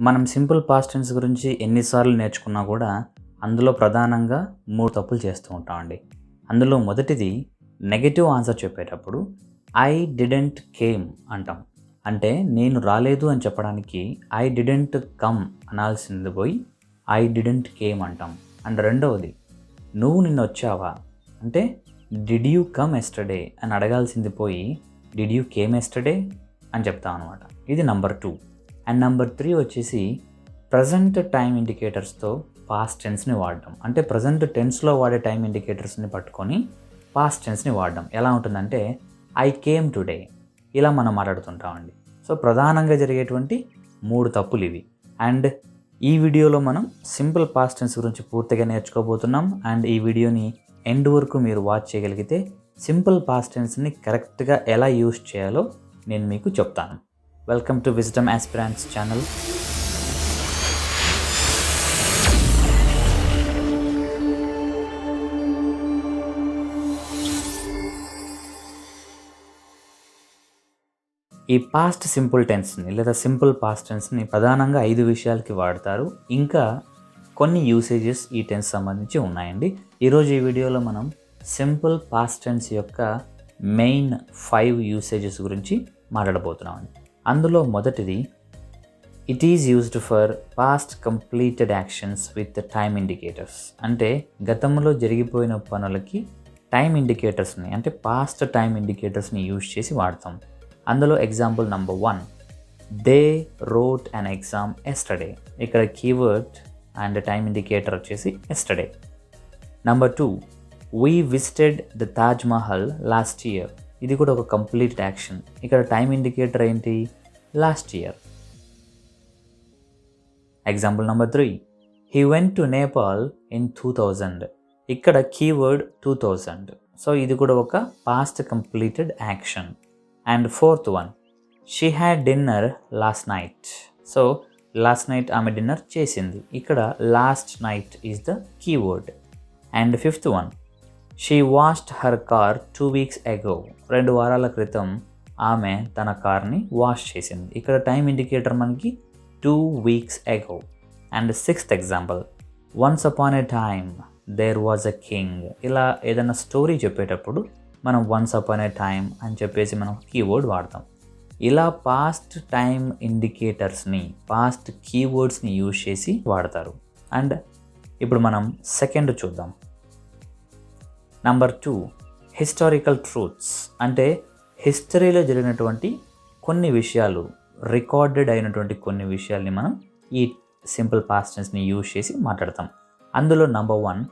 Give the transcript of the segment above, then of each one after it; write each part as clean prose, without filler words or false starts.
మనం simple past tense గురించి ఎన్నిసార్లు నేర్చుకున్నా కూడా అందులో ప్రధానంగా 3 తప్పులు చేస్తూ ఉంటామండి. అందులో మొదటిది నెగెటివ్ ఆన్సర్ చెప్పేటప్పుడు ఐ డిడెంట్ కేమ్ అంటాం. అంటే నేను రాలేదు అని చెప్పడానికి ఐ డిడెంట్ కమ్ అనాల్సింది పోయి ఐ డిడెంట్ కేమ్ అంటాం. అండ్ రెండవది నువ్వు నిన్న వచ్చావా అంటే డిడ్ యూ కమ్ ఎస్టర్డే అని అడగాల్సింది పోయి డిడ్ యూ కేమ్ ఎస్టర్డే అని చెప్తాం అనమాట. ఇది నెంబర్ 2. అండ్ నెంబర్ 3 వచ్చేసి ప్రజెంట్ టైం ఇండికేటర్స్తో పాస్ట్ టెన్స్ని వాడడం. అంటే ప్రజెంట్ టెన్స్లో వాడే టైం ఇండికేటర్స్ని పట్టుకొని పాస్ట్ టెన్స్ని వాడడం. ఎలా ఉంటుందంటే ఐ కేమ్ టుడే ఇలా మనం మాట్లాడుతుంటామండి. సో ప్రధానంగా జరిగేటువంటి 3 తప్పులు ఇవి. అండ్ ఈ వీడియోలో మనం సింపుల్ పాస్ట్ టెన్స్ గురించి పూర్తిగా నేర్చుకోబోతున్నాం. అండ్ ఈ వీడియోని ఎండ్ వరకు మీరు వాచ్ చేయగలిగితే సింపుల్ పాస్ట్ టెన్స్ని కరెక్ట్గా ఎలా యూజ్ చేయాలో నేను మీకు చెప్తాను. Welcome to wisdom aspirants channel. ఈ పాస్ట్ సింపుల్ టెన్స్ని లేదా సింపుల్ పాస్ట్ టెన్స్ని ప్రధానంగా 5 విషయాలకి వాడతారు. ఇంకా కొన్ని యూసేజెస్ ఈ టెన్స్ సంబంధించి ఉన్నాయండి. ఈరోజు ఈ వీడియోలో మనం సింపుల్ పాస్ట్ టెన్స్ యొక్క మెయిన్ 5 యూసేజెస్ గురించి మాట్లాడబోతున్నామండి. అందులో మొదటిది it is used for past completed actions with time indicators. అంటే గతంలో జరిగిపోయిన పనులకి టైం ఇండికేటర్స్ని అంటే పాస్ట్ టైం ఇండికేటర్స్ని యూజ్ చేసి వాడతాం. అందులో example number 1 they wrote an exam yesterday. ఇక్కడ కీవర్డ్ అండ్ టైం ఇండికేటర్ వచ్చేసి yesterday. Number 2 we visited the Taj Mahal last year. ఇది కూడా ఒక కంప్లీట్ యాక్షన్. ఇక్కడ టైం ఇండికేటర్ ఏంటి? Last year. Example number 3 he went to Nepal in 2000. ఇక్కడ కీవర్డ్ 2000. సో ఇది కూడా ఒక past completed action. And 4th one she had dinner last night. So last night ఆమె డిన్నర్ చేసింది. ఇక్కడ last night is the keyword. And 5th one she washed her car 2 weeks ago. 2 వారాల క్రితం ఆమె తన కార్ని వాష్ చేసింది. ఇక్కడ టైం ఇండికేటర్ మనకి 2 weeks ago. And 6th example once upon a time there was a king. ఇలా ఏదైనా స్టోరీ చెప్పేటప్పుడు మనం వన్స్ అపాన్ ఎ టైమ్ అని చెప్పేసి మనం కీవర్డ్ వాడతాం. ఇలా పాస్ట్ టైం ఇండికేటర్స్ని పాస్ట్ కీవర్డ్స్ని యూజ్ చేసి వాడతారు. అండ్ ఇప్పుడు మనం సెకండ్ చూద్దాం. Number 2 historical truths. అంటే హిస్టరీలో జరిగినటువంటి కొన్ని విషయాలు, రికార్డెడ్ అయినటువంటి కొన్ని విషయాల్ని మనం ఈ సింపుల్ పాస్ట్ టెన్స్ని యూజ్ చేసి మాట్లాడతాం. అందులో number 1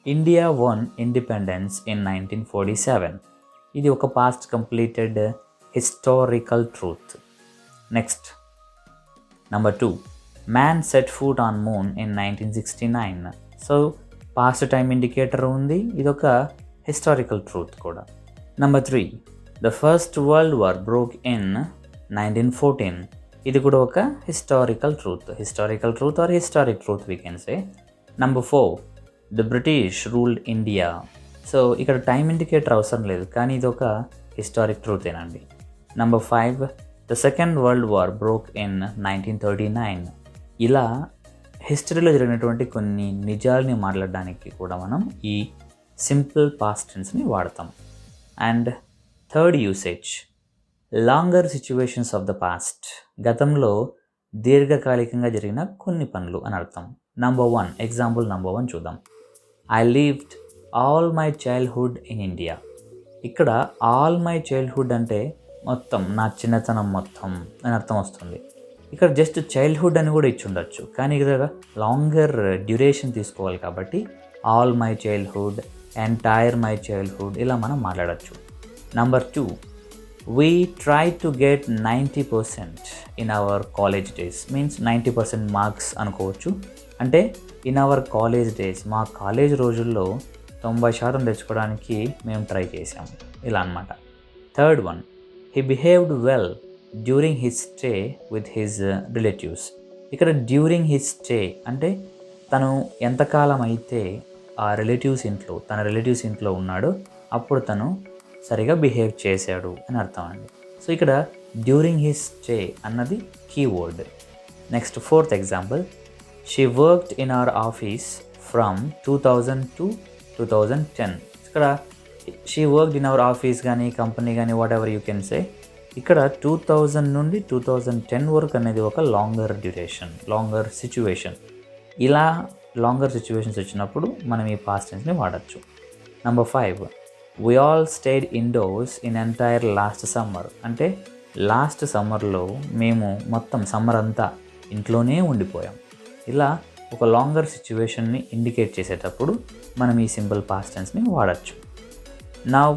India one independence in 1947. ఇది ఒక past completed historical truth. Next number 2 man set foot on moon in 1969. So past time indicator ఉంది, ఇదొక హిస్టారికల్ ట్రూత్ కూడా. Number 3 the first world war broke in 1914. ఇది కూడా ఒక historical truth or historic truth we can say. Number 4 the British ruled India. So ఇక్కడ time indicator అవసరం లేదు, కానీ ఇది ఒక హిస్టారిక్ ట్రూతేనండి. Number 5 the second world war broke in 1939. ఇలా హిస్టరీలో జరిగినటువంటి కొన్ని నిజాలని మాట్లాడడానికి కూడా మనం ఈ సింపుల్ పాస్ట్ టెన్స్ని వాడతాం. And third usage longer situations of the past. గతంలో దీర్ఘకాలికంగా జరిగిన కొన్ని పనులు అని అర్థం. నెంబర్ 1 ఎగ్జాంపుల్ నెంబర్ 1 చూద్దాం. I lived all my childhood in India. ఇక్కడ ఆల్ మై చైల్డ్హుడ్ అంటే మొత్తం, నా చిన్నతనం మొత్తం అని అర్థం వస్తుంది. ఇక్కడ జస్ట్ చైల్డ్హుడ్ అని కూడా ఇచ్చి ఉండొచ్చు, కానీ ఇక్కడ లాంగర్ డ్యూరేషన్ తీసుకోవాలి కాబట్టి all my childhood, entire my childhood ఇలా మనం మాట్లాడచ్చు. Number 2 we try to get 90% in our college days. Means 90% marks అనుకోవచ్చు. అంటే ఇన్ అవర్ కాలేజ్ డేస్, మా కాలేజ్ రోజుల్లో 90% తెచ్చుకోవడానికి మేము ట్రై చేసాం ఇలా అనమాట. Third one he behaved well during his stay with his relatives. ఇక్కడ డ్యూరింగ్ హిస్ స్టే అంటే తను ఎంతకాలం అయితే ఆ తన రిలేటివ్స్ ఇంట్లో ఉన్నాడో అప్పుడు తను సరిగా బిహేవ్ చేశాడు అని అర్థం అండి. సో ఇక్కడ డ్యూరింగ్ హిస్ స్టే అన్నది keyword. Next fourth example, she worked in our office from 2000 to 2010. ఇక్కడ she worked in our office కానీ కంపెనీ కానీ what ever you can say. ఇక్కడ 2000 నుండి 2010 వరకు అనేది ఒక లాంగర్ డ్యూరేషన్, లాంగర్ సిచ్యువేషన్. ఇలా లాంగర్ సిచ్యువేషన్స్ వచ్చినప్పుడు మనం ఈ పాస్ట్ టెన్స్ని వాడచ్చు. Number 5, we all stayed indoors in entire last summer. అంటే లాస్ట్ సమ్మర్లో మేము మొత్తం సమ్మర్ అంతా ఇంట్లోనే ఉండిపోయాం. ఇలా ఒక లాంగర్ సిచ్యువేషన్ని ఇండికేట్ చేసేటప్పుడు మనం ఈ సింపుల్ పాస్ట్ టెన్స్ని వాడచ్చు. Now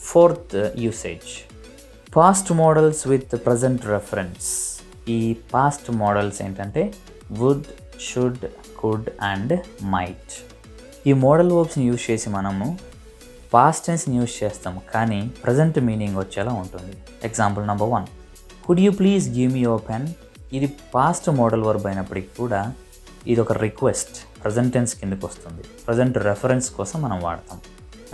fourth usage, past modals with present reference. ఈ పాస్ట్ మోడల్స్ ఏంటంటే would, should, could and might. ఈ మోడల్ వర్బ్స్ని యూజ్ చేసి మనము పాస్ట్ టెన్స్ని యూజ్ చేస్తాము, కానీ ప్రజెంట్ మీనింగ్ వచ్చేలా ఉంటుంది. Example number 1, could you please give me your pen. ఇది పాస్ట్ మోడల్ వర్బ్ అయినప్పటికీ కూడా ఇది ఒక రిక్వెస్ట్, ప్రజెంట్ టెన్స్ కిందకి వస్తుంది. ప్రజెంట్ రెఫరెన్స్ కోసం మనం వాడతాం.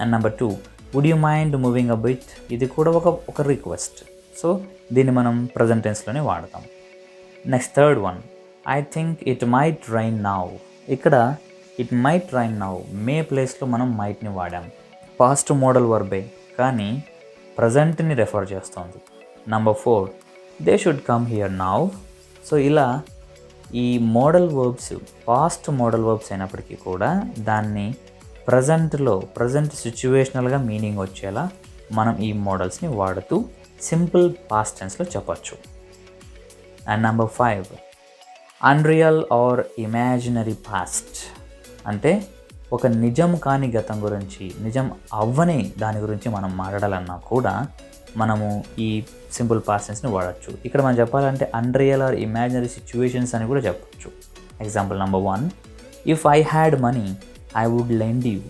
And number 2, would you mind moving a bit. ఇది కూడా ఒక రిక్వెస్ట్, సో దీన్ని మనం ప్రజెంట్ టెన్స్లోనే వాడతాం. Next third one, I think it might rain now. ఇక్కడ ఇట్ మైట్ రైన్ నౌ మే ప్లేస్లో మనం మైట్ని వాడాం. పాస్ట్ మోడల్ వర్బే కానీ ప్రజెంట్ని రెఫర్ చేస్తుంది. Number 4, they should come here now. So ఇలా ఈ modal verbs past modal verbs అయినప్పటికీ కూడా దాన్ని ప్రజెంట్ సిచ్యువేషనల్గా మీనింగ్ వచ్చేలా మనం ఈ మోడల్స్ని వాడుతూ సింపుల్ పాస్ట్ టెన్స్లో చెప్పచ్చు. And number 5, unreal or imaginary past. అంటే ఒక నిజం కాని గతం గురించి, నిజం అవ్వని దాని గురించి మనం మాట్లాడాలన్నా కూడా మనము ఈ సింపుల్ పాస్ట్ టెన్స్ని వాడచ్చు. ఇక్కడ మనం చెప్పాలంటే అన్రియల్ ఆర్ ఇమాజినరీ సిచ్యువేషన్స్ అని కూడా చెప్పచ్చు. Example number 1, if I had money I would lend you.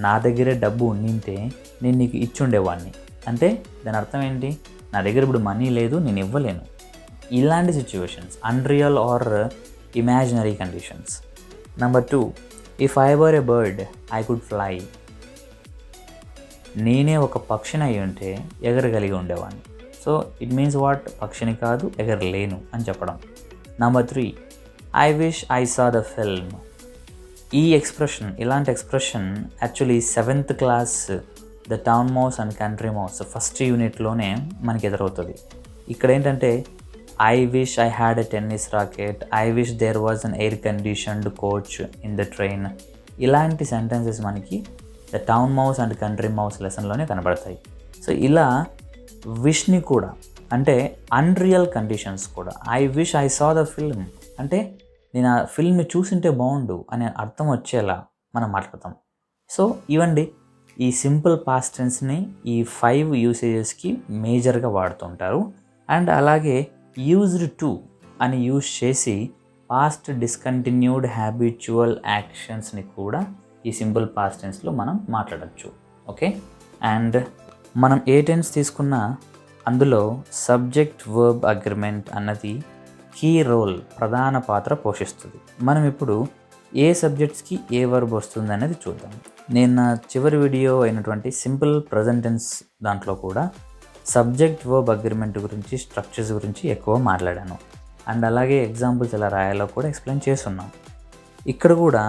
నా దగ్గరే డబ్బు ఉండింటే నేను నీకు ఇచ్చుండేవాడిని. అంటే దాని అర్థం ఏంటి, నా దగ్గర ఇప్పుడు మనీ లేదు, నేను ఇవ్వలేను. ఇలాంటి situations unreal or imaginary conditions. Number 2, if I were a bird I could fly. నేనే ఒక పక్షిని అయి ఉంటే ఎగరగలిగి ఉండేవాడిని. సో ఇట్ మీన్స్ వాట్, పక్షిని కాదు ఎగరలేను అని చెప్పడం. Number 3, I wish I saw the film. ఈ ఎక్స్ప్రెషన్, ఇలాంటి expression actually 7th class the town mouse and country mouse first యూనిట్లోనే మనకి ఎదురవుతుంది. ఇక్కడ ఏంటంటే I wish I had a tennis racket, I wish there was an air conditioned coach in the train. ఇలాంటి sentences మనకి the town mouse and country mouse లెసన్లోనే కనబడతాయి. So ఇలా విష్ని కూడా అంటే అన్రియల్ కండిషన్స్ కూడా, I wish I saw the film అంటే నేను ఆ ఫిల్మ్ చూసింటే బాగుండు అనే అర్థం వచ్చేలా మనం మాట్లాడతాం. సో ఇవండి ఈ సింపుల్ పాస్ట్ టెన్స్ని ఈ 5 యూసేజెస్కి మేజర్గా వాడుతుంటారు. అండ్ అలాగే యూజ్డ్ టు అని యూజ్ చేసి పాస్ట్ డిస్కంటిన్యూడ్ హ్యాబిచువల్ యాక్షన్స్ని కూడా ఈ సింపుల్ పాస్ట్ టెన్స్లో మనం మాట్లాడచ్చు. ఓకే, అండ్ మనం ఏ టెన్స్ తీసుకున్నా అందులో సబ్జెక్ట్ వర్బ్ అగ్రిమెంట్ అన్నది కీ రోల్, ప్రధాన పాత్ర పోషిస్తుంది. మనం ఇప్పుడు ఏ సబ్జెక్ట్స్కి ఏ వర్బ్ వస్తుంది అనేది చూద్దాం. నేను నా చివరి వీడియో అయినటువంటి సింపుల్ ప్రజెంట్ టెన్స్ దాంట్లో కూడా సబ్జెక్ట్ వర్బ్ అగ్రిమెంట్ గురించి, స్ట్రక్చర్స్ గురించి ఎక్కువ మాట్లాడాను. అండ్ అలాగే ఎగ్జాంపుల్స్ ఎలా రాయాలో కూడా ఎక్స్ప్లెయిన్ చేస్తున్నాం. ఇక్కడ కూడా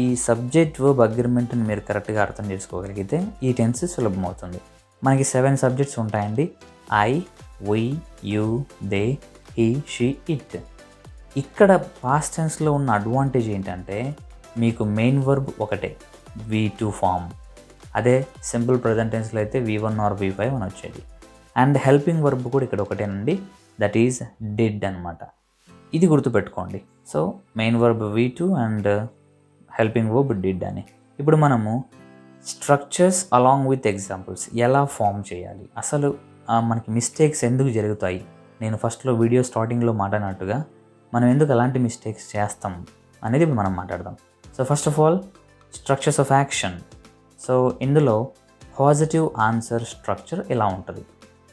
ఈ సబ్జెక్ట్ వర్బ్ అగ్రిమెంట్ని మీరు కరెక్ట్గా అర్థం చేసుకోగలిగితే ఈ టెన్స్ సులభమవుతుంది. మనకి 7 సబ్జెక్ట్స్ ఉంటాయండి. I, we, you, they, he, she, it. ఇక్కడ పాస్ట్ టెన్స్లో ఉన్న అడ్వాంటేజ్ ఏంటంటే మీకు మెయిన్ వర్బ్ ఒకటే, V2 ఫామ్. అదే సింపుల్ ప్రజెంట్ టెన్స్లో అయితే V1 ఆర్ V5 అని వచ్చేది. అండ్ హెల్పింగ్ వర్బ్ కూడా ఇక్కడ ఒకటేనండి, దట్ ఈజ్ డిడ్ అనమాట. ఇది గుర్తుపెట్టుకోండి. So main verb V2 and helping verb did అని. ఇప్పుడు మనము స్ట్రక్చర్స్ అలాంగ్ విత్ ఎగ్జాంపుల్స్ ఎలా ఫామ్ చేయాలి, అసలు మనకి మిస్టేక్స్ ఎందుకు జరుగుతాయి, నేను ఫస్ట్లో వీడియో స్టార్టింగ్లో మాట్లాడినట్టుగా మనం ఎందుకు అలాంటి మిస్టేక్స్ చేస్తాం అనేది ఇప్పుడు మనం మాట్లాడదాం. So first of all structures of action. So ఇందులో పాజిటివ్ ఆన్సర్ స్ట్రక్చర్ ఎలా ఉంటుంది,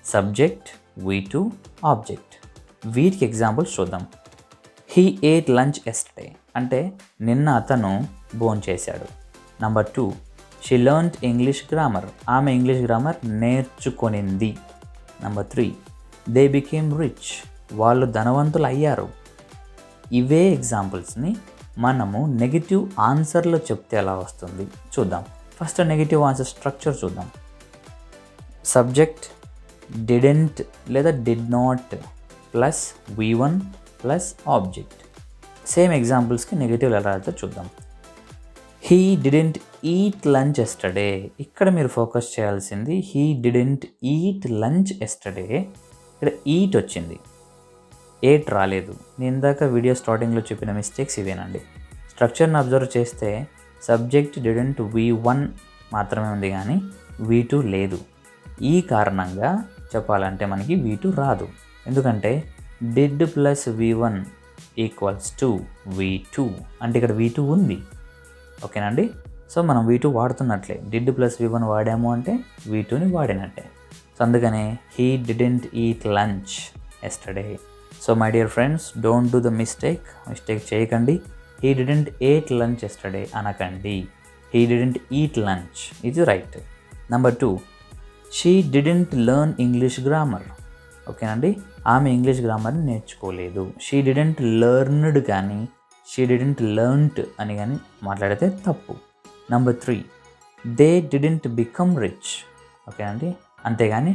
సబ్జెక్ట్, V2, ఆబ్జెక్ట్. వీటికి ఎగ్జాంపుల్స్ చూద్దాం. హీ ఏట్ లంచ్ ఎస్టర్డే అంటే నిన్న అతను భోంచేశాడు. Number 2, she learned English grammar, ఆమె ఇంగ్లీష్ గ్రామర్ నేర్చుకొనింది. నెంబర్ 3, దే బికేమ్ రిచ్, వాళ్ళు ధనవంతులు అయ్యారు. ఇవే ఎగ్జాంపుల్స్ని మనము నెగిటివ్ ఆన్సర్లో చెప్తే ఎలా వస్తుంది చూద్దాం. ఫస్ట్ నెగిటివ్ ఆన్సర్ స్ట్రక్చర్ చూద్దాం. సబ్జెక్ట్ డిడెంట్ లేదా did not plus V1 plus object. Same ఎగ్జాంపుల్స్కి నెగిటివ్ ఎలా రాదో చూద్దాం. He didn't eat lunch yesterday. ఇక్కడ మీరు ఫోకస్ చేయాల్సింది he didn't eat lunch yesterday. ఇక్కడ ఈట్ వచ్చింది, ఏట్ రాలేదు. నేను ఇందాక వీడియో స్టార్టింగ్లో చెప్పిన మిస్టేక్స్ ఇవేనండి. స్ట్రక్చర్ని అబ్జర్వ్ చేస్తే సబ్జెక్ట్ డిడెంట్ V1 మాత్రమే ఉంది కానీ V2 లేదు. ఈ కారణంగా చెప్పాలంటే మనకి V2 రాదు. ఎందుకంటే did plus V1 equals to V2 అంటే ఇక్కడ V2 ఉంది. ఓకేనండి. సో మనం V2 వాడుతున్నట్లే. డిడ్ ప్లస్ V1 వాడాము అంటే V2ని వాడినట్టే. సో అందుకనే he didn't eat lunch yesterday. So my dear friends, don't do the mistake చేయకండి. He didn't ate lunch yesterday అనకండి. హీ డిడెంట్ ఈట్ లంచ్, ఇది right. Number 2, she didn't learn English grammar. ఓకేనండి, ఆమె ఇంగ్లీష్ గ్రామర్ని నేర్చుకోలేదు. She didn't learned కానీ she didn't learnt అని కానీ మాట్లాడితే తప్పు. Number 3, they didn't become rich. ఓకేనండి, అంతేగాని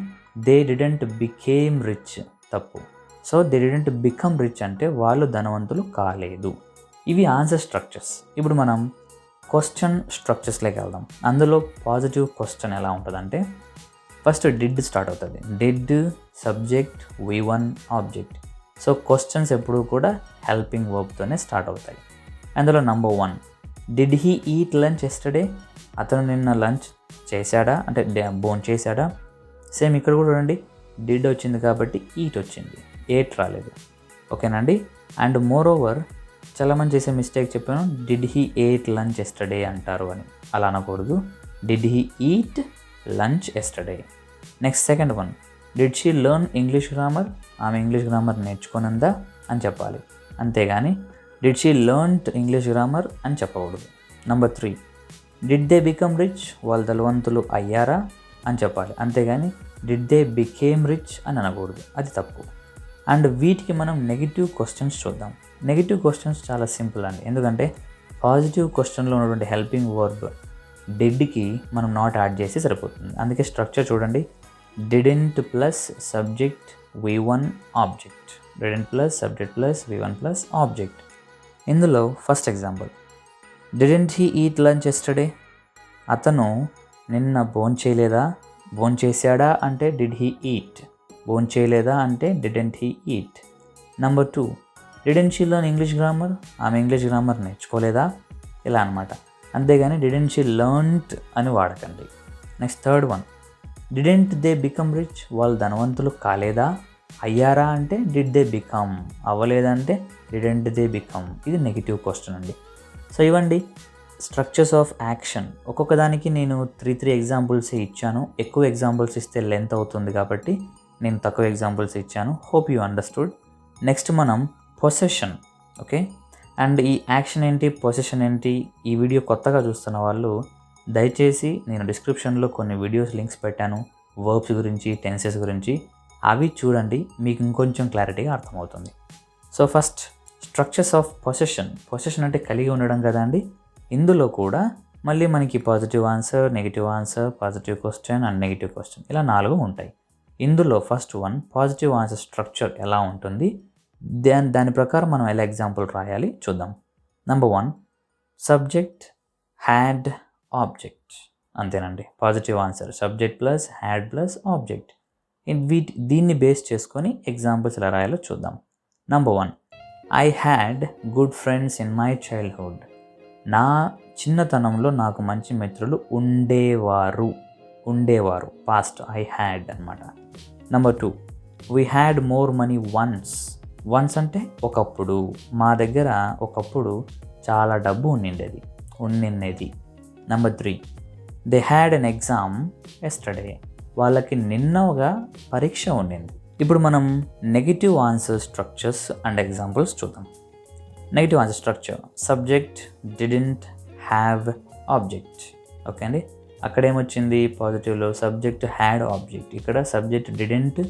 దే డిడెంట్ బికేమ్ రిచ్ తప్పు. So they didn't become rich అంటే వాళ్ళు ధనవంతులు కాలేదు. ఇవి ఆన్సర్ స్ట్రక్చర్స్. ఇప్పుడు మనం క్వశ్చన్ స్ట్రక్చర్స్లోకి వెళ్దాం. అందులో పాజిటివ్ క్వశ్చన్ ఎలా ఉంటుందంటే ఫస్ట్ డిడ్ స్టార్ట్ అవుతుంది. Did, subject, V1, object. So questions ఎప్పుడూ కూడా హెల్పింగ్ వర్బ్తోనే స్టార్ట్ అవుతాయి. అందులో number 1, did he eat lunch yesterday. అతను నిన్న లంచ్ చేశాడా అంటే భోజనం చేశాడా. సేమ్ ఇక్కడ కూడా చూడండి, డిడ్ వచ్చింది కాబట్టి ఈట్ వచ్చింది, ఏట్ రాలేదు. ఓకేనండి. అండ్ మోర్ ఓవర్ చాలామంది చేసే మిస్టేక్ చెప్పాను, did he eight lunch yesterday అంటారు అని. అలా అనకూడదు. Did he eat lunch yesterday. Next second 1, did she learn English grammar. ఆమె ఇంగ్లీష్ గ్రామర్ నేర్చుకునిందా అని చెప్పాలి, అంతేగాని did she learned English grammar అని చెప్పకూడదు. Number 3, did they become rich. వాళ్ళు ధనవంతులు అయ్యారా అని చెప్పాలి, అంతేగాని డిడ్ దే బికేమ్ రిచ్ అని అనకూడదు, అది తప్పు. అండ్ వీటికి మనం నెగిటివ్ క్వశ్చన్స్ చూద్దాం. నెగిటివ్ క్వశ్చన్స్ చాలా సింపుల్ అండి, ఎందుకంటే పాజిటివ్ క్వశ్చన్లో ఉన్నటువంటి హెల్పింగ్ వర్బ్ డిడ్కి మనం నాట్ యాడ్ చేసి సరిపోతుంది. అందుకే స్ట్రక్చర్ చూడండి, didn't plus subject V1 object. Didn't plus subject plus V1 plus object. ఇందులో first example, didn't he eat lunch yesterday. అతను నిన్న భోంచేయలేదా. భోంచేశాడా అంటే డిడ్ హీ ఈట్. భోంచేయలేదా అంటే didn't he eat. Number 2, didn't she learn English grammar. ఆమె English grammar నేర్చుకోలేదా, ఇలా అనమాట. అంతేగాని డిడెంట్ షీ లెర్న్డ్ అని వాడకండి. Next third 1, didn't they become rich. వాళ్ళు ధనవంతులు కాలేదా. అయ్యారా అంటే డిడ్ దే బికమ్. అవ్వలేదంటే డిడెంట్ దే బికమ్. ఇది నెగిటివ్ క్వశ్చన్ అండి. సో ఇవ్వండి స్ట్రక్చర్స్ ఆఫ్ యాక్షన్. ఒక్కొక్క దానికి నేను 3 ఎగ్జాంపుల్సే ఇచ్చాను. ఎక్కువ ఎగ్జాంపుల్స్ ఇస్తే లెంత్ అవుతుంది కాబట్టి నేను తక్కువ ఎగ్జాంపుల్స్ ఇచ్చాను. Hope you understood. నెక్స్ట్ మనం పొసెషన్. ఓకే, అండ్ ఈ యాక్షన్ ఏంటి, పొసెషన్ ఏంటి, ఈ వీడియో కొత్తగా చూస్తున్న వాళ్ళు దయచేసి నేను డిస్క్రిప్షన్లో కొన్ని వీడియోస్ లింక్స్ పెట్టాను, వర్బ్స్ గురించి, టెన్సెస్ గురించి. అవి చూడండి, మీకు ఇంకొంచెం క్లారిటీగా అర్థమవుతుంది. So first structures of possession. Possession అంటే కలిగి ఉండడం కదా అండి. ఇందులో కూడా మళ్ళీ మనకి positive answer, negative answer, positive question and negative question, ఇలా 4 ఉంటాయి. ఇందులో ఫస్ట్ 1 పాజిటివ్ ఆన్సర్ స్ట్రక్చర్ ఎలా ఉంటుంది, దాని ప్రకారం మనం ఎలా ఎగ్జాంపుల్ రాయాలి చూద్దాం. Number 1, subject had object. అంతేనండి, positive answer subject plus had plus object. దీన్ని బేస్ చేసుకొని ఎగ్జాంపుల్స్ ఎలా రాయాలో చూద్దాం. Number 1, I had good friends in my childhood. నా చిన్నతనంలో నాకు మంచి మిత్రులు ఉండేవారు. పాస్ట్ ఐ హ్యాడ్ అనమాట. Number 2, we had more money once. Once అంటే ఒకప్పుడు. మా దగ్గర ఒకప్పుడు చాలా డబ్బు ఉన్నిండేది. Number 3, they had an exam yesterday. వాళ్ళకి నిన్నగా పరీక్ష ఉండింది. ఇప్పుడు మనం negative answer structures and examples చూద్దాం. Negative answer structure, subject didn't have object. Okay అండి, అక్కడేమొచ్చింది పాజిటివ్లో సబ్జెక్ట్ హ్యాడ్ ఆబ్జెక్ట్. ఇక్కడ సబ్జెక్ట్ డిడెంట్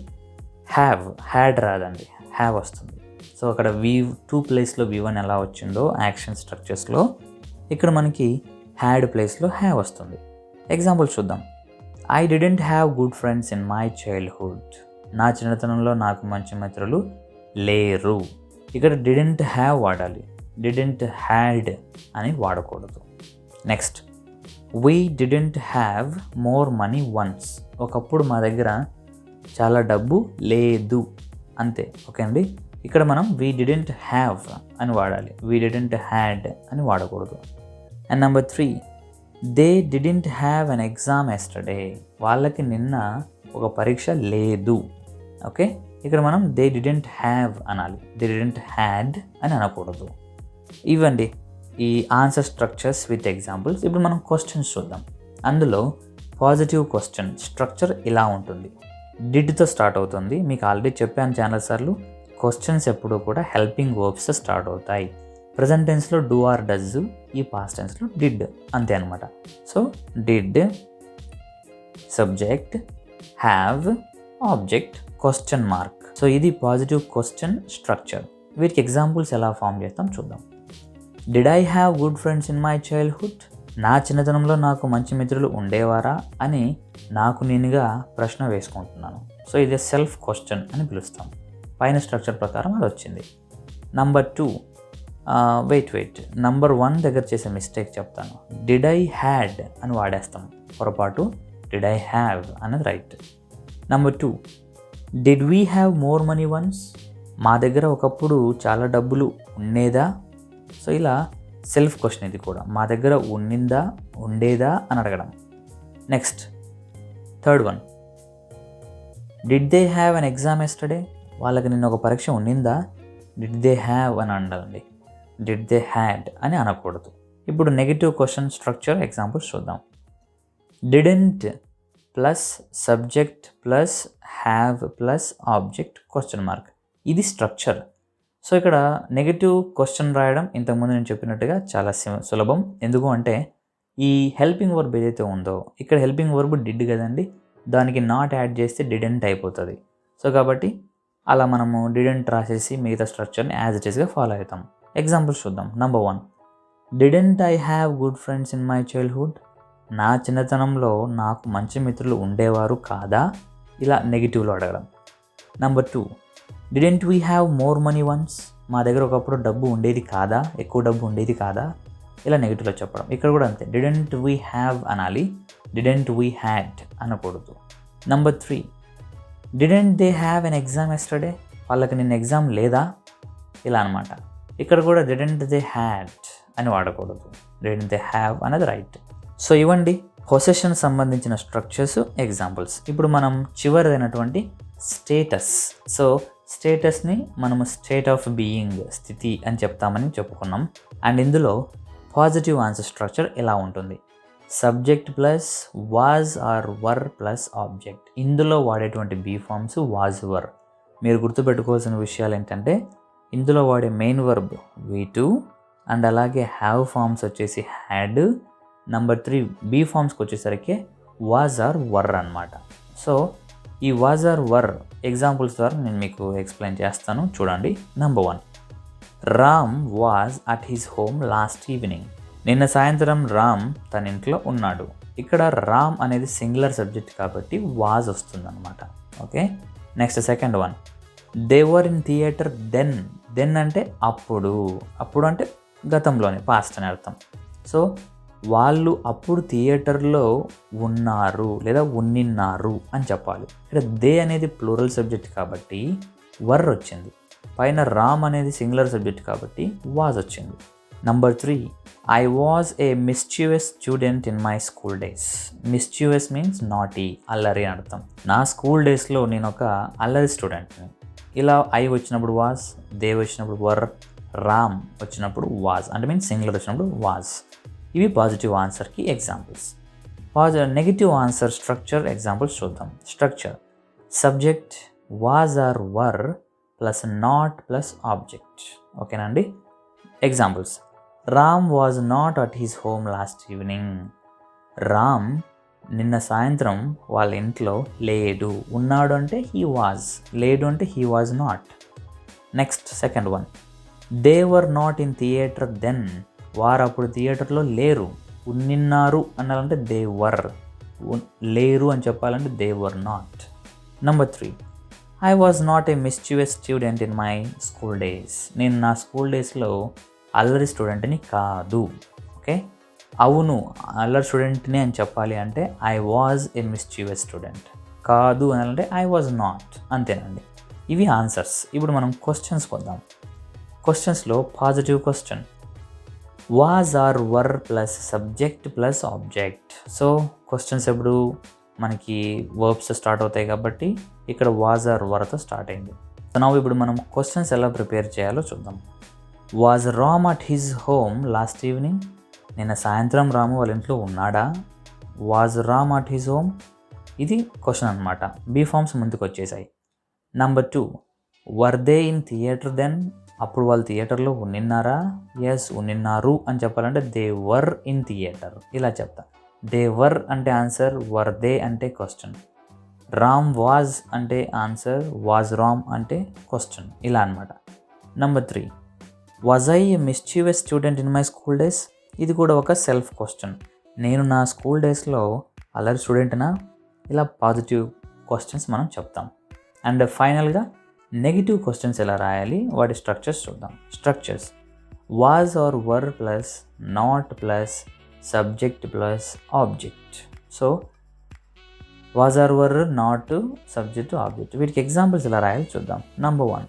హ్యావ్, హ్యాడ్ రాదండి, హ్యావ్ వస్తుంది. సో సో అక్కడ V2 ప్లేస్లో V1 ఎలా వచ్చిందో యాక్షన్ స్ట్రక్చర్స్లో ఇక్కడ మనకి హ్యాడ్ ప్లేస్లో హ్యావ్ వస్తుంది. ఎగ్జాంపుల్ చూద్దాం. I didn't have good friends in my childhood. నా చిన్నతనంలో నాకు మంచి మిత్రులు లేరు. ఇక్కడ డిడెంట్ హ్యావ్ వాడాలి, డిడెంట్ హ్యాడ్ అని వాడకూడదు. Next, we didn't have more money once. ఒకప్పుడు మా దగ్గర చాలా డబ్బు లేదు అంతే. ఓకే అండి, ఇక్కడ మనం వీ డిడెంట్ హ్యావ్ అని వాడాలి, వీ డిడెంట్ హ్యాడ్ అని వాడకూడదు. And number 3, they didn't have an exam yesterday. వాళ్ళకి నిన్న ఒక పరీక్ష లేదు. ఓకే, ఇక్కడ మనం దే డిడెంట్ హ్యావ్ అనాలి, దే డిడెంట్ హ్యాడ్ అని అనకూడదు. ఇవ్వండి ఈ ఆన్సర్ స్ట్రక్చర్స్ విత్ ఎగ్జాంపుల్స్. ఇప్పుడు మనం క్వశ్చన్స్ చూద్దాం. అందులో పాజిటివ్ క్వశ్చన్ స్ట్రక్చర్ ఇలా ఉంటుంది. డిడ్తో స్టార్ట్ అవుతుంది. మీకు ఆల్రెడీ చెప్పాను చాలా సార్లు, క్వశ్చన్స్ ఎప్పుడూ కూడా హెల్పింగ్ వర్బ్స్ స్టార్ట్ అవుతాయి. ప్రజెంట్ టెన్స్లో డూ ఆర్ డజ్, ఈ పాస్ట్ టెన్స్లో డిడ్, అంతే అనమాట. So did, subject, have, object, question mark. So ఇది పాజిటివ్ క్వశ్చన్ స్ట్రక్చర్. వీటికి ఎగ్జాంపుల్స్ ఎలా ఫామ్ చేస్తాం చూద్దాం. Did I have good friends in my childhood. నా చిన్నతనంలో నాకు మంచి మిత్రులు ఉండేవారా అని నాకు నేనుగా ప్రశ్న వేసుకుంటున్నాను. సో ఇది సెల్ఫ్ క్వశ్చన్ అని పిలుస్తాం. పైన స్ట్రక్చర్ ప్రకారం అది వచ్చింది. నంబర్ 2, వెయిట్ నంబర్ 1 దగ్గర చేసే మిస్టేక్ చెప్తాను. డిడ్ ఐ హ్యాడ్ అని వాడేస్తాం పొరపాటు, డిడ్ ఐ హ్యావ్ అన్నది right. Number 2, did we have more money once. మా దగ్గర ఒకప్పుడు చాలా డబ్బులు ఉండేదా. సో ఇలా సెల్ఫ్ క్వశ్చన్ ఇది కూడా, మా దగ్గర ఉండిందా ఉండేదా అని అడగడం. Next third one, did they have an exam yesterday. వాళ్ళకి నిన్న ఒక పరీక్ష ఉండిందా, డిడ్ దే హ్యావ్ అని అనాలండి, డిడ్ దే హ్యాడ్ అని అనకూడదు. ఇప్పుడు నెగిటివ్ క్వశ్చన్ స్ట్రక్చర్ ఎగ్జాంపుల్స్ చూద్దాం. Didn't plus subject plus have plus object question mark, ఇది స్ట్రక్చర్. సో ఇక్కడ నెగిటివ్ క్వశ్చన్ రాయడం ఇంతకుముందు నేను చెప్పినట్టుగా చాలా సులభం. ఎందుకు అంటే ఈ హెల్పింగ్ వర్బ్ ఏదైతే ఉందో, ఇక్కడ హెల్పింగ్ వర్బ్ డిడ్ కదండి, దానికి నాట్ యాడ్ చేస్తే డిడెంట్ అయిపోతుంది. సో కాబట్టి అలా మనము డిడెంట్ రాసేసి మిగతా స్ట్రక్చర్ని యాజ్ ఇట్ ఈస్గా ఫాలో అవుతాం. ఎగ్జాంపుల్స్ చూద్దాం. Number 1, didn't I have good friends in my childhood. నా చిన్నతనంలో నాకు మంచి మిత్రులు ఉండేవారు కాదా, ఇలా నెగిటివ్లో అడగడం. Number 2, didn't we have more money once. మా దగ్గర ఒకప్పుడు డబ్బు ఉండేది కాదా, ఎక్కువ డబ్బు ఉండేది కాదా, ఇలా నెగిటివ్లో చెప్పడం. ఇక్కడ కూడా అంతే, డిడెంట్ వీ హ్యావ్ అనాలి, డిడెంట్ వీ హ్యాడ్ అనకూడదు. Number 3, didn't they have an exam yesterday. వాళ్ళకి నిన్న ఎగ్జామ్ లేదా, ఇలా అనమాట. ఇక్కడ కూడా డిడెంట్ దే హ్యాడ్ అని వాడకూడదు, డిడెంట్ దే హ్యావ్ అనేది రైట్. సో ఇవ్వండి పొసెషన్ సంబంధించిన స్ట్రక్చర్స్ ఎగ్జాంపుల్స్. ఇప్పుడు మనం చివరిదైనటువంటి స్టేటస్. సో స్టేటస్ని మనము స్టేట్ ఆఫ్ బీయింగ్, స్థితి అని చెప్తామని చెప్పుకున్నాం. అండ్ ఇందులో పాజిటివ్ ఆన్సర్ స్ట్రక్చర్ ఎలా ఉంటుంది, subject plus was are were plus object. ఇందులో వాడేటువంటి బీ ఫార్మ్స్ వాజ్ వర్. మీరు గుర్తుపెట్టుకోవాల్సిన విషయాలు ఏంటంటే ఇందులో వాడే మెయిన్ వర్బ్ V2 అండ్ అలాగే హ్యావ్ ఫార్మ్స్ వచ్చేసి హ్యాడ్. నంబర్ 3 బీ ఫార్మ్స్కి వచ్చేసరికి వాజ్ ఆర్ వర్ అనమాట. సో ఈ వాజ్ ఆర్ వర్ ఎగ్జాంపుల్స్ ద్వారా నేను మీకు ఎక్స్ప్లెయిన్ చేస్తాను, చూడండి. Number 1, Ram was at his home last evening. నిన్న సాయంత్రం రామ్ తన ఇంట్లో ఉన్నాడు. ఇక్కడ రామ్ అనేది సింగులర్ సబ్జెక్ట్ కాబట్టి వాజ్ వస్తుంది అనమాట. Okay, next second one, they were in theatre then. Then అంటే అప్పుడు, అప్పుడు అంటే గతంలోనే, పాస్ట్ అని అర్థం. సో వాళ్ళు అప్పుడు థియేటర్లో ఉన్నారు లేదా ఉన్నిన్నారు అని చెప్పాలి. ఇక్కడ దే అనేది ప్లూరల్ సబ్జెక్ట్ కాబట్టి వర్ వచ్చింది. పైన రామ్ అనేది సింగులర్ సబ్జెక్ట్ కాబట్టి వాజ్ వచ్చింది. Number 3, I was a mischievous student in my school days. Mischievous means naughty, అల్లరి అని అర్థం. నా స్కూల్ డేస్లో నేను ఒక అల్లరి స్టూడెంట్ని. ఇలా ఐ వచ్చినప్పుడు వాజ్, దే వచ్చినప్పుడు వర్, రామ్ వచ్చినప్పుడు వాజ్, అంటే మీన్స్ సింగులర్ వచ్చినప్పుడు వాజ్. ఇవి పాజిటివ్ ఆన్సర్కి examples. Negative answer structure examples చూద్దాం. Structure subject was are were plus not plus object. ఓకేనా అండి. Examples, Ram was not at his home last evening. Ram నిన్న సాయంత్రం వాళ్ళ ఇంట్లో లేడు. ఉన్నాడు అంటే హీ వాజ్, లేడు అంటే he was not. Next second one, they were not in theatre then. వారు అప్పుడు థియేటర్లో లేరు. ఉన్నిన్నారు అనాలంటే దే వర్. లేరు అని చెప్పాలంటే they were not. Number 3, I was not a mischievous student in my school days. నేను నా స్కూల్ డేస్లో అల్లరి స్టూడెంట్ని కాదు. ఓకే, అవును అల్లరి స్టూడెంట్ని అని చెప్పాలి అంటే I was a mischievous student. కాదు అనాలంటే ఐ వాజ్ నాట్. అంతేనండి. ఇవి ఆన్సర్స్. ఇప్పుడు మనం క్వశ్చన్స్కి వద్దాం. క్వశ్చన్స్లో positive question, was are were plus subject plus object. So questions ఎప్పుడు మనకి వర్బ్స్ స్టార్ట్ అవుతాయి కాబట్టి ఇక్కడ వాజ్ ఆర్ వర్తో స్టార్ట్ అయింది. సో నా ఇప్పుడు మనం క్వశ్చన్స్ ఎలా ప్రిపేర్ చేయాలో చూద్దాం. Was Ram at his home last evening. నిన్న సాయంత్రం రాము వాళ్ళ ఇంట్లో ఉన్నాడా. Was Ram at his home, ఇది క్వశ్చన్ అనమాట. బీ ఫార్మ్స్ ముందుకు వచ్చేసాయి. Number 2, were they in theatre then. అప్పుడు వాళ్ళు థియేటర్లో ఉన్నిన్నారా. ఎస్ ఉన్నిన్నారు అని చెప్పాలంటే దే వర్ ఇన్ థియేటర్. ఇలా చెప్తా. దే వర్ అంటే ఆన్సర్, వర్ దే అంటే క్వశ్చన్. రామ్ వాజ్ అంటే ఆన్సర్, వాజ్ రామ్ అంటే క్వశ్చన్. ఇలా అనమాట. Number 3, was I a mischievous student in my school days. ఇది కూడా ఒక సెల్ఫ్ క్వశ్చన్. నేను నా స్కూల్ డేస్లో అల్లరి స్టూడెంట్నా. ఇలా పాజిటివ్ క్వశ్చన్స్ మనం చెప్తాం. అండ్ ఫైనల్గా నెగిటివ్ క్వశ్చన్స్ ఎలా రాయాలి, వాటి స్ట్రక్చర్స్ చూద్దాం. Structures, was are were plus not plus subject plus object. So was are were, not, subject, object. వీటికి ఎగ్జాంపుల్స్ ఎలా రాయాలి చూద్దాం. Number 1,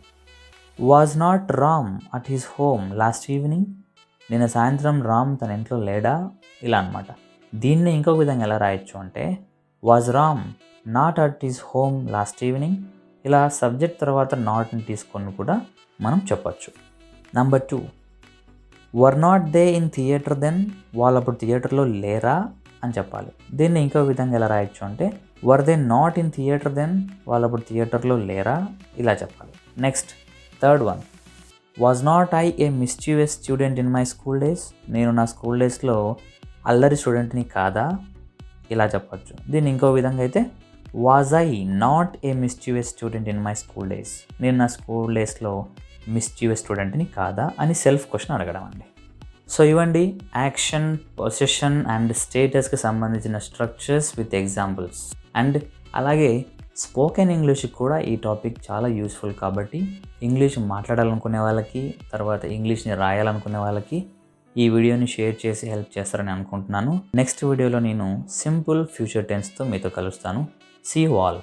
was not Ram at his home last evening. నిన్న సాయంత్రం రామ్ తన ఇంట్లో లేడా. ఇలా అనమాట. దీన్ని ఇంకొక విధంగా ఎలా రాయొచ్చు అంటే was Ram not at his home last evening. ఇలా సబ్జెక్ట్ తర్వాత నాట్ని తీసుకొని కూడా మనం చెప్పచ్చు. Number 2, were not they in theatre then. వాళ్ళు అప్పుడు థియేటర్లో లేరా అని చెప్పాలి. దీన్ని ఇంకో విధంగా ఎలా రాయొచ్చు అంటే were they not in theatre then. వాళ్ళు అప్పుడు థియేటర్లో లేరా. ఇలా చెప్పాలి. Next third one, was not I a mischievous student in my school days. నేను నా స్కూల్ డేస్లో అల్లరి స్టూడెంట్ని కాదా. ఇలా చెప్పచ్చు. దీన్ని ఇంకో విధంగా అయితే was I not a mischievous student in my school days. నేను నా స్కూల్ డేస్లో మిస్chievous స్టూడెంట్ని కాదా అని సెల్ఫ్ క్వశ్చన్ అడగడం అండి. సో ఇవ్వండి యాక్షన్, పొజిషన్ అండ్ స్టేటస్కి సంబంధించిన స్ట్రక్చర్స్ విత్ ఎగ్జాంపుల్స్. అండ్ అలాగే స్పోకెన్ ఇంగ్లీష్కి కూడా ఈ టాపిక్ చాలా యూస్ఫుల్ కాబట్టి ఇంగ్లీష్ మాట్లాడాలనుకునే వాళ్ళకి, తర్వాత ఇంగ్లీష్ని రాయాలనుకునే వాళ్ళకి ఈ వీడియోని షేర్ చేసి హెల్ప్ చేస్తారని అనుకుంటున్నాను. నెక్స్ట్ వీడియోలో నేను సింపుల్ ఫ్యూచర్ టెన్స్తో మీతో కలుస్తాను. See you all.